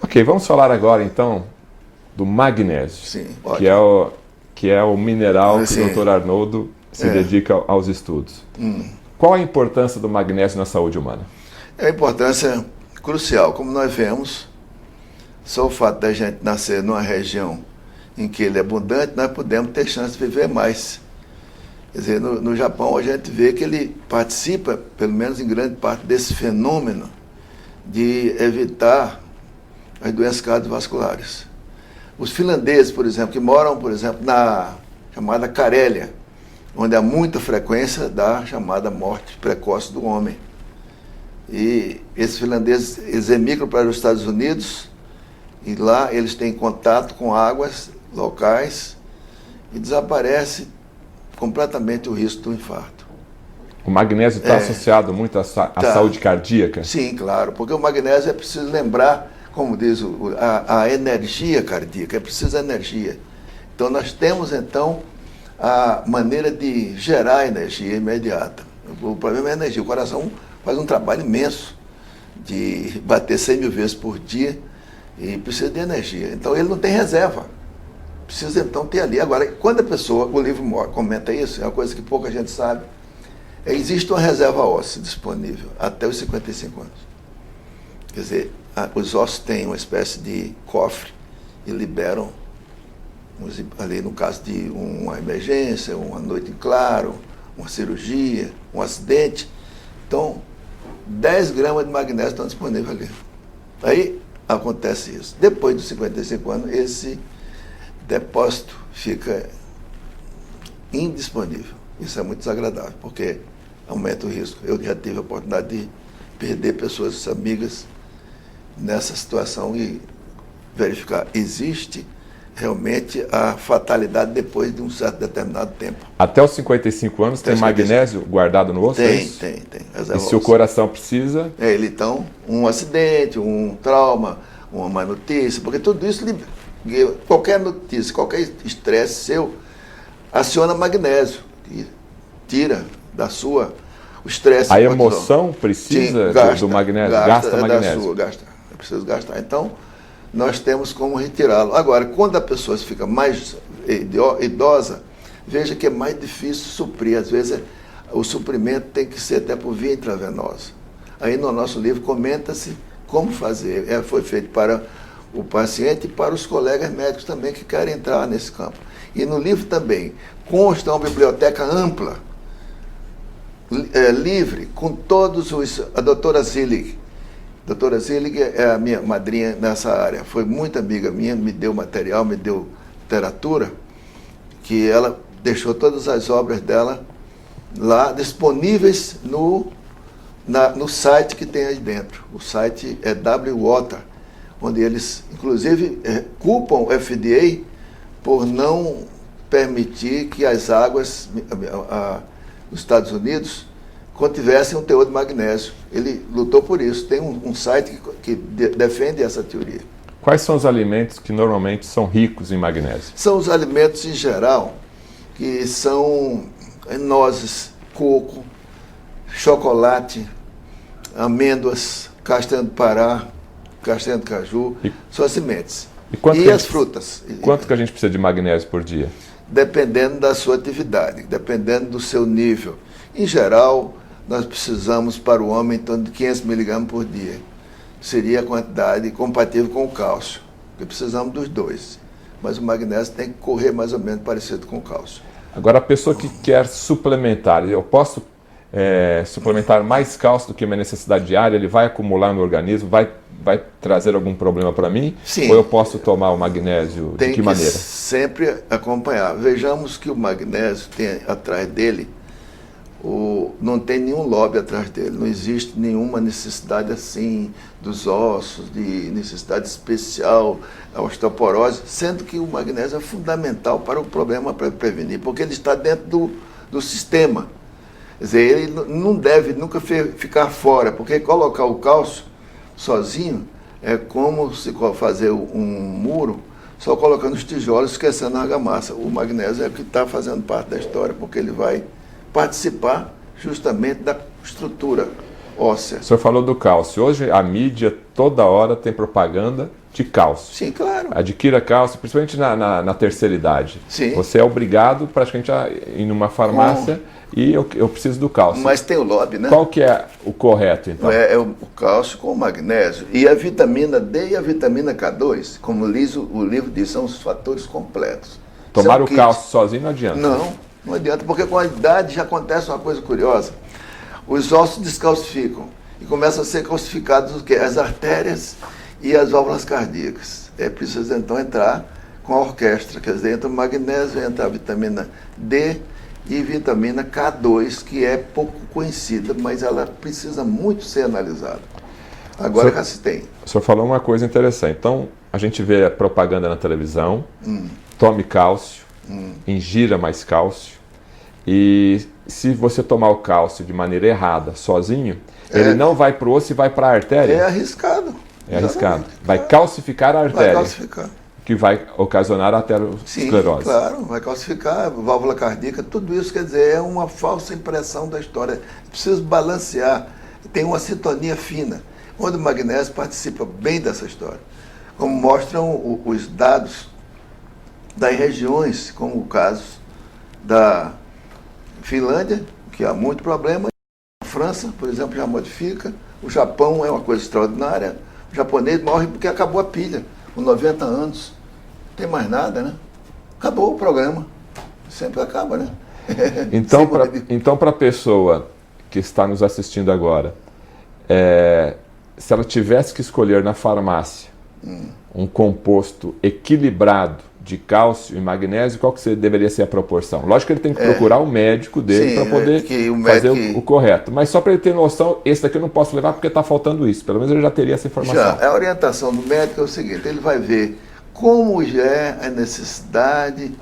Ok, vamos falar agora então do magnésio, Sim, que é o mineral que Sim. o Dr. Arnoldo se dedica aos estudos. Qual a importância do magnésio na saúde humana? É uma importância crucial. Como nós vemos, só o fato da gente nascer numa região em que ele é abundante, nós podemos ter chance de viver mais. Quer dizer, no Japão a gente vê que ele participa, pelo menos em grande parte, desse fenômeno de evitar as doenças cardiovasculares. Os finlandeses, por exemplo, que moram, por exemplo, na chamada Carélia, onde há muita frequência da chamada morte precoce do homem. E esses finlandeses, eles emigram para os Estados Unidos e lá eles têm contato com águas locais e desaparece completamente o risco do infarto. O magnésio está associado muito à saúde cardíaca? Sim, claro, porque o magnésio é preciso lembrar, como diz a energia cardíaca, é preciso energia. Então nós temos então a maneira de gerar energia imediata. O problema é a energia. O coração faz um trabalho imenso de bater 100 mil vezes por dia e precisa de energia. Então ele não tem reserva. Precisa então ter ali. Agora, quando a pessoa, o livro comenta isso, é uma coisa que pouca gente sabe, existe uma reserva óssea disponível até os 55 anos. Quer dizer, os ossos têm uma espécie de cofre e liberam, ali no caso de uma emergência, uma noite em claro, uma cirurgia, um acidente. Então, 10 gramas de magnésio estão disponíveis ali. Aí acontece isso. Depois dos 55 anos, esse depósito fica indisponível. Isso é muito desagradável, porque aumenta o risco. Eu já tive a oportunidade de perder pessoas amigas nessa situação e verificar, existe realmente a fatalidade depois de um certo determinado tempo. Até os 55 anos tem magnésio guardado no osso? Tem. E se o coração precisa? Então, um acidente, um trauma, uma má notícia, porque tudo isso, qualquer notícia, qualquer estresse seu, aciona magnésio e tira da sua o estresse. A emoção precisa do magnésio, gasta magnésio. É preciso gastar. Então, nós temos como retirá-lo. Agora, quando a pessoa fica mais idosa, veja que é mais difícil suprir. Às vezes, o suprimento tem que ser até por via intravenosa. Aí, no nosso livro, comenta-se como fazer. Foi feito para o paciente e para os colegas médicos também que querem entrar nesse campo. E no livro também consta uma biblioteca ampla, livre, com todos os... A doutora Zillig. A doutora Zillig é a minha madrinha nessa área. Foi muito amiga minha, me deu material, me deu literatura, que ela deixou todas as obras dela lá disponíveis no site que tem aí dentro. O site é W-Water, onde eles, inclusive, culpam o FDA por não permitir que as águas nos Estados Unidos contivessem um teor de magnésio. Ele lutou por isso. Tem um site que defende essa teoria. Quais são os alimentos que normalmente são ricos em magnésio? São os alimentos em geral, que são nozes, coco, chocolate, amêndoas, castanha do Pará, castanha do caju, são as sementes. E as frutas. Quanto que a gente precisa de magnésio por dia? Dependendo da sua atividade, dependendo do seu nível. Em geral, nós precisamos para o homem em torno de 500 miligramas por dia. Seria a quantidade compatível com o cálcio, porque precisamos dos dois. Mas o magnésio tem que correr mais ou menos parecido com o cálcio. Agora, a pessoa que quer suplementar, eu posso suplementar mais cálcio do que a minha necessidade diária? Ele vai acumular no organismo, vai trazer algum problema para mim? Sim. Ou eu posso tomar o magnésio de que maneira? Tem que sempre acompanhar. Vejamos que o magnésio tem atrás dele, não tem nenhum lobby atrás dele, não existe nenhuma necessidade assim dos ossos, de necessidade especial, a osteoporose, sendo que o magnésio é fundamental para o problema para prevenir, porque ele está dentro do sistema. Quer dizer, ele não deve nunca ficar fora, porque colocar o cálcio sozinho é como se fazer um muro só colocando os tijolos, esquecendo a argamassa. O magnésio é o que está fazendo parte da história, porque ele vai participar justamente da estrutura óssea. O senhor falou do cálcio. Hoje a mídia toda hora tem propaganda de cálcio. Sim, claro. Adquira cálcio, principalmente na terceira idade. Sim. Você é obrigado praticamente a ir numa farmácia e eu preciso do cálcio. Mas tem o lobby, né? Qual que é o correto, então? É o cálcio com o magnésio. E a vitamina D e a vitamina K2, como o livro diz, são os fatores completos. Tomar o cálcio sozinho não adianta. Não adianta, porque com a idade já acontece uma coisa curiosa. Os ossos descalcificam e começam a ser calcificados o quê? As artérias e as válvulas cardíacas. É preciso então entrar com a orquestra, quer dizer, entra o magnésio, entra a vitamina D e vitamina K2, que é pouco conhecida, mas ela precisa muito ser analisada. Agora já se tem. O senhor falou uma coisa interessante. Então, a gente vê a propaganda na televisão, tome cálcio, ingira mais cálcio, e se você tomar o cálcio de maneira errada, sozinho, ele não vai para o osso e vai para a artéria. É arriscado. É arriscado. Vai calcificar a artéria. Vai calcificar. Que vai ocasionar a aterosclerose. Sim, claro, vai calcificar, válvula cardíaca, tudo isso, quer dizer, é uma falsa impressão da história. Preciso balancear, tem uma sintonia fina, onde o magnésio participa bem dessa história. Como mostram os dados das regiões, como o caso da Finlândia, que há muito problema, a França, por exemplo, já modifica, o Japão é uma coisa extraordinária, o japonês morre porque acabou a pilha, com 90 anos, não tem mais nada, né? Acabou o programa, sempre acaba, né? Então, para a pessoa que está nos assistindo agora, se ela tivesse que escolher na farmácia um composto equilibrado de cálcio e magnésio, qual que deveria ser a proporção? Lógico que ele tem que procurar o médico dele para poder fazer o correto. Mas só para ele ter noção, esse daqui eu não posso levar porque está faltando isso. Pelo menos ele já teria essa informação. A orientação do médico é o seguinte, ele vai ver como já é a necessidade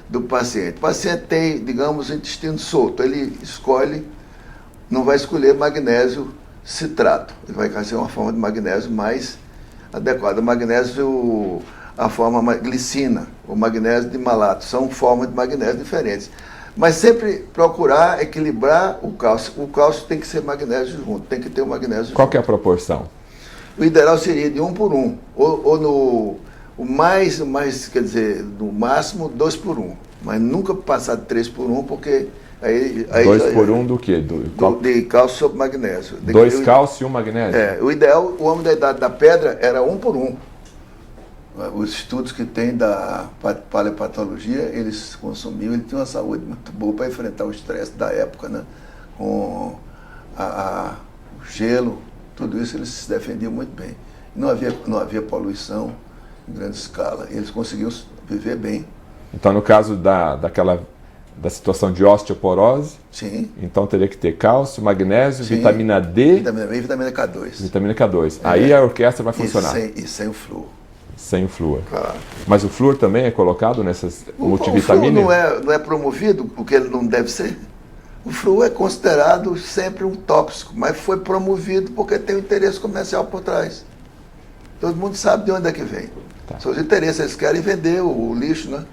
do paciente. O paciente tem, digamos, o intestino solto, ele escolhe, não vai escolher magnésio citrato, ele vai fazer uma forma de magnésio mais adequada. O magnésio, a forma glicina, o magnésio de malato, são formas de magnésio diferentes. Mas sempre procurar equilibrar o cálcio. O cálcio tem que ser magnésio junto, tem que ter o magnésio Qual junto. que é a proporção? O ideal seria de 1 por 1, ou no mais, quer dizer, no máximo 2 por 1, mas nunca passar de 3 por 1, porque aí 2 por 1 do quê? De cálcio sobre magnésio. 2 cálcio e 1 magnésio? O ideal, o homem da idade da pedra era 1 por 1. Os estudos que tem da paleopatologia, eles consumiam, ele tinha uma saúde muito boa para enfrentar o estresse da época, né? Com o gelo, tudo isso eles se defendiam muito bem. Não havia poluição em grande escala, eles conseguiam viver bem. Então, no caso da situação de osteoporose, sim, então teria que ter cálcio, magnésio, sim, vitamina D e vitamina K2. Vitamina K2. Aí a orquestra vai funcionar. E sem o flúor. Sem o flúor. Claro. Mas o flúor também é colocado nessas multivitaminas? O flúor não é promovido, o que ele não deve ser. O flúor é considerado sempre um tóxico, mas foi promovido porque tem um interesse comercial por trás. Todo mundo sabe de onde é que vem. Tá. São os interesses, eles querem vender o lixo, né?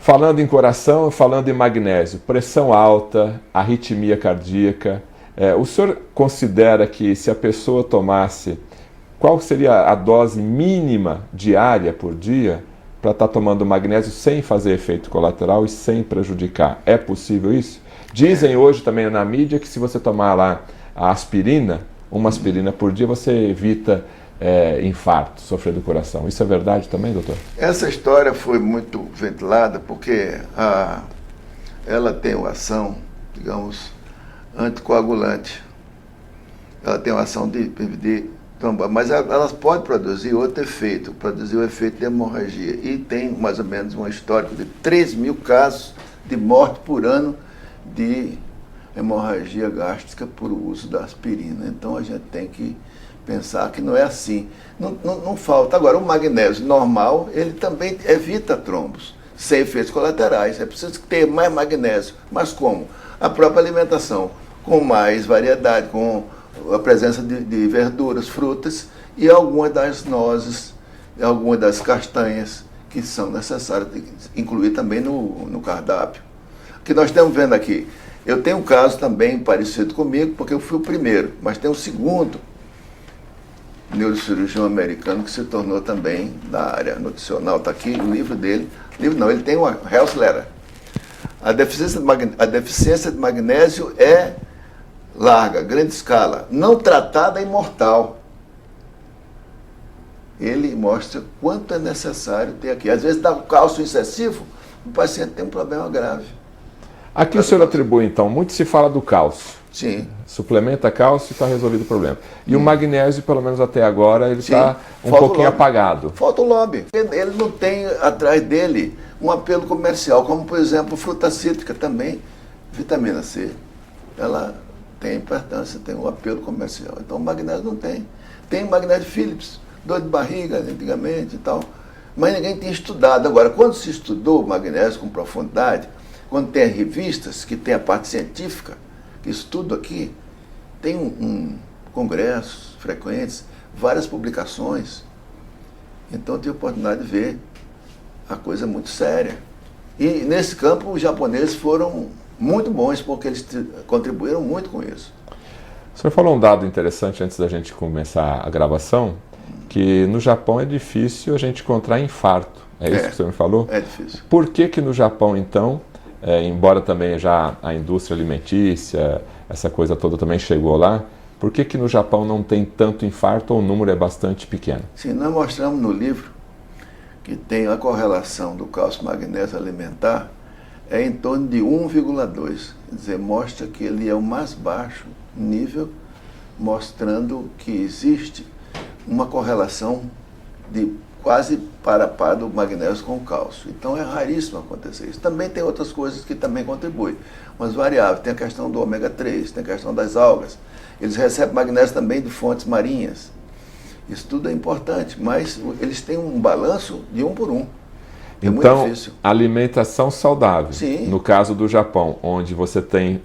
Falando em coração, falando em magnésio, pressão alta, arritmia cardíaca, o senhor considera que se a pessoa tomasse, qual seria a dose mínima diária por dia para estar tomando magnésio sem fazer efeito colateral e sem prejudicar? É possível isso? Dizem hoje também na mídia que se você tomar lá a aspirina, uma aspirina por dia, você evita infarto, sofrer do coração. Isso é verdade também, doutor? Essa história foi muito ventilada porque ela tem uma ação, digamos, anticoagulante. Ela tem uma ação de mas elas podem produzir outro efeito, produzir o efeito de hemorragia. E tem mais ou menos um histórico de 3.000 casos de morte por ano de hemorragia gástrica por uso da aspirina. Então a gente tem que pensar que não é assim. Não falta. Agora, o magnésio normal, ele também evita trombos, sem efeitos colaterais. É preciso ter mais magnésio. Mas como? A própria alimentação, com mais variedade, com a presença de verduras, frutas e algumas das nozes, algumas das castanhas que são necessárias de incluir também no cardápio. O que nós estamos vendo aqui, eu tenho um caso também parecido comigo, porque eu fui o primeiro, mas tem um segundo neurocirurgião americano que se tornou também da área nutricional. Está aqui o livro dele. Livro não, ele tem uma Health Letter. A deficiência de magnésio é larga, grande escala, não tratada é mortal. Ele mostra quanto é necessário ter aqui. Às vezes dá um cálcio excessivo, o paciente tem um problema grave. Aqui o senhor atribui, então, muito se fala do cálcio. Sim. Suplementa cálcio e está resolvido o problema. E o magnésio, pelo menos até agora, ele está um pouquinho apagado. Falta o lobby. Ele não tem atrás dele um apelo comercial, como, por exemplo, fruta cítrica também, vitamina C. Ela tem importância, tem um apelo comercial. Então o magnésio não tem. Tem magnésio Phillips, dor de barriga antigamente e tal. Mas ninguém tem estudado. Agora, quando se estudou o magnésio com profundidade, quando tem as revistas que tem a parte científica, que estudo aqui, tem congressos frequentes, várias publicações. Então eu tive a oportunidade de ver a coisa muito séria. E nesse campo os japoneses foram muito bons, porque eles contribuíram muito com isso. O senhor falou um dado interessante antes da gente começar a gravação, que no Japão é difícil a gente encontrar infarto. É isso que o senhor me falou? É difícil. Por que no Japão, então, embora também já a indústria alimentícia, essa coisa toda também chegou lá, por que no Japão não tem tanto infarto ou o número é bastante pequeno? Sim, nós mostramos no livro que tem a correlação do cálcio magnésio alimentar é em torno de 1,2. Quer dizer, mostra que ele é o mais baixo nível, mostrando que existe uma correlação de quase para a par do magnésio com o cálcio. Então é raríssimo acontecer isso. Também tem outras coisas que também contribuem, mas variáveis. Tem a questão do ômega 3, tem a questão das algas. Eles recebem magnésio também de fontes marinhas. Isso tudo é importante, mas eles têm um balanço de 1 por 1. É então, muito difícil. Alimentação saudável. Sim. No caso do Japão, onde você tem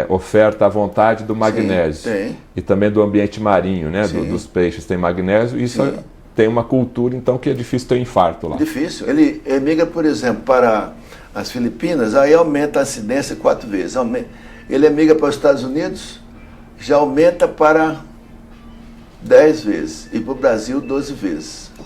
oferta à vontade do magnésio. Sim, tem. E também do ambiente marinho, né? Dos peixes tem magnésio. Isso tem uma cultura, então, que é difícil ter infarto lá. Difícil. Ele emigra, por exemplo, para as Filipinas, aí aumenta a incidência 4 vezes. Ele emigra para os Estados Unidos, já aumenta para 10 vezes. E para o Brasil, 12 vezes.